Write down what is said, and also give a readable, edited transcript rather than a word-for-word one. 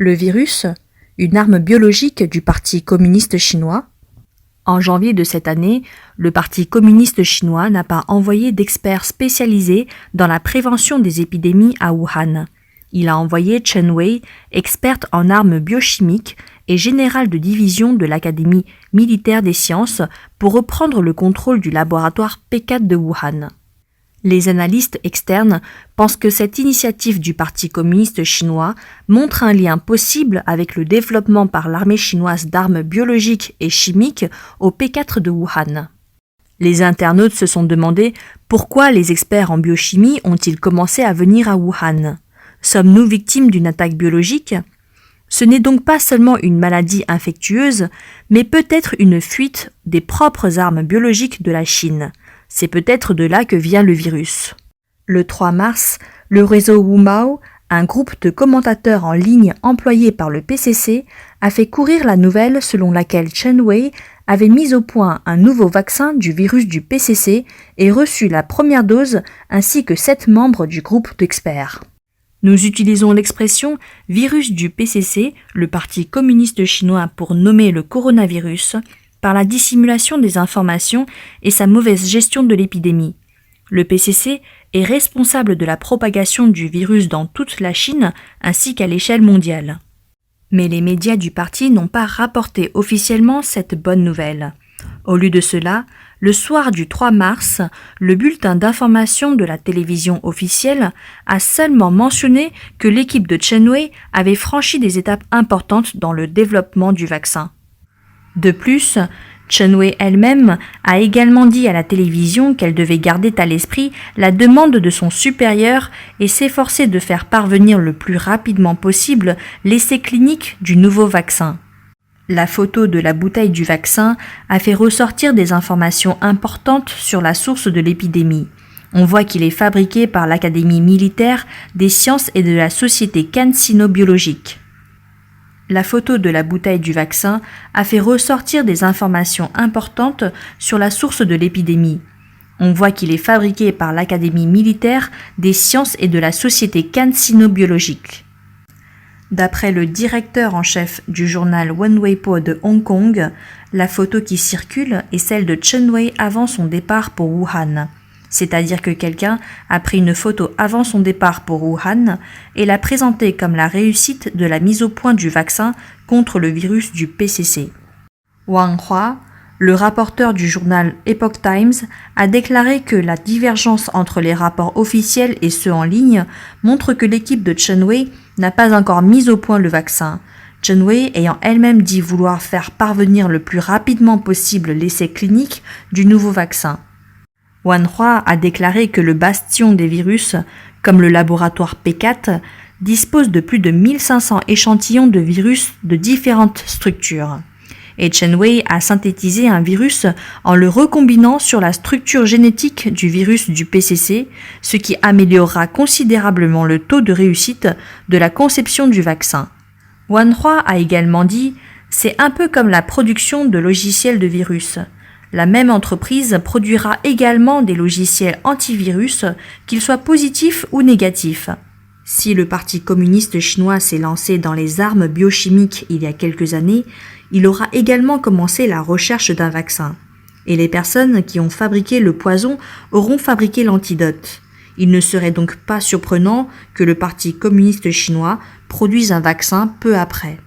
Le virus, une arme biologique du Parti communiste chinois. En janvier de cette année, le Parti communiste chinois n'a pas envoyé d'experts spécialisés dans la prévention des épidémies à Wuhan. Il a envoyé Chen Wei, experte en armes biochimiques et générale de division de l'Académie militaire des sciences, pour reprendre le contrôle du laboratoire P4 de Wuhan. Les analystes externes pensent que cette initiative du Parti communiste chinois montre un lien possible avec le développement par l'armée chinoise d'armes biologiques et chimiques au P4 de Wuhan. Les internautes se sont demandé pourquoi les experts en biochimie ont-ils commencé à venir à Wuhan. Sommes-nous victimes d'une attaque biologique ? Ce n'est donc pas seulement une maladie infectieuse, mais peut-être une fuite des propres armes biologiques de la Chine. C'est peut-être de là que vient le virus. Le 3 mars, le réseau Wumao, un groupe de commentateurs en ligne employé par le PCC, a fait courir la nouvelle selon laquelle Chen Wei avait mis au point un nouveau vaccin du virus du PCC et reçu la première dose ainsi que 7 membres du groupe d'experts. Nous utilisons l'expression « virus du PCC », le Parti communiste chinois, pour nommer le coronavirus, par la dissimulation des informations et sa mauvaise gestion de l'épidémie. Le PCC est responsable de la propagation du virus dans toute la Chine ainsi qu'à l'échelle mondiale. Mais les médias du parti n'ont pas rapporté officiellement cette bonne nouvelle. Au lieu de cela, le soir du 3 mars, le bulletin d'information de la télévision officielle a seulement mentionné que l'équipe de Chen Wei avait franchi des étapes importantes dans le développement du vaccin. De plus, Chen Wei elle-même a également dit à la télévision qu'elle devait garder à l'esprit la demande de son supérieur et s'efforcer de faire parvenir le plus rapidement possible l'essai clinique du nouveau vaccin. La photo de la bouteille du vaccin a fait ressortir des informations importantes sur la source de l'épidémie. On voit qu'il est fabriqué par l'Académie militaire des sciences et de la société cancino-biologique. La photo de la bouteille du vaccin a fait ressortir des informations importantes sur la source de l'épidémie. On voit qu'il est fabriqué par l'Académie militaire des sciences et de la société cancino-biologique. D'après le directeur en chef du journal Wenweipo de Hong Kong, la photo qui circule est celle de Chen Wei avant son départ pour Wuhan. C'est-à-dire que quelqu'un a pris une photo avant son départ pour Wuhan et l'a présentée comme la réussite de la mise au point du vaccin contre le virus du PCC. Wang Hua, le rapporteur du journal Epoch Times, a déclaré que la divergence entre les rapports officiels et ceux en ligne montre que l'équipe de Chen Wei n'a pas encore mis au point le vaccin, Chen Wei ayant elle-même dit vouloir faire parvenir le plus rapidement possible l'essai clinique du nouveau vaccin. Wang Hua a déclaré que le bastion des virus, comme le laboratoire P4, dispose de plus de 1500 échantillons de virus de différentes structures. Et Chen Wei a synthétisé un virus en le recombinant sur la structure génétique du virus du PCC, ce qui améliorera considérablement le taux de réussite de la conception du vaccin. Wang Hua a également dit « C'est un peu comme la production de logiciels de virus. La même entreprise produira également des logiciels antivirus, qu'ils soient positifs ou négatifs. » Si le Parti communiste chinois s'est lancé dans les armes biochimiques il y a quelques années, il aura également commencé la recherche d'un vaccin. Et les personnes qui ont fabriqué le poison auront fabriqué l'antidote. Il ne serait donc pas surprenant que le Parti communiste chinois produise un vaccin peu après.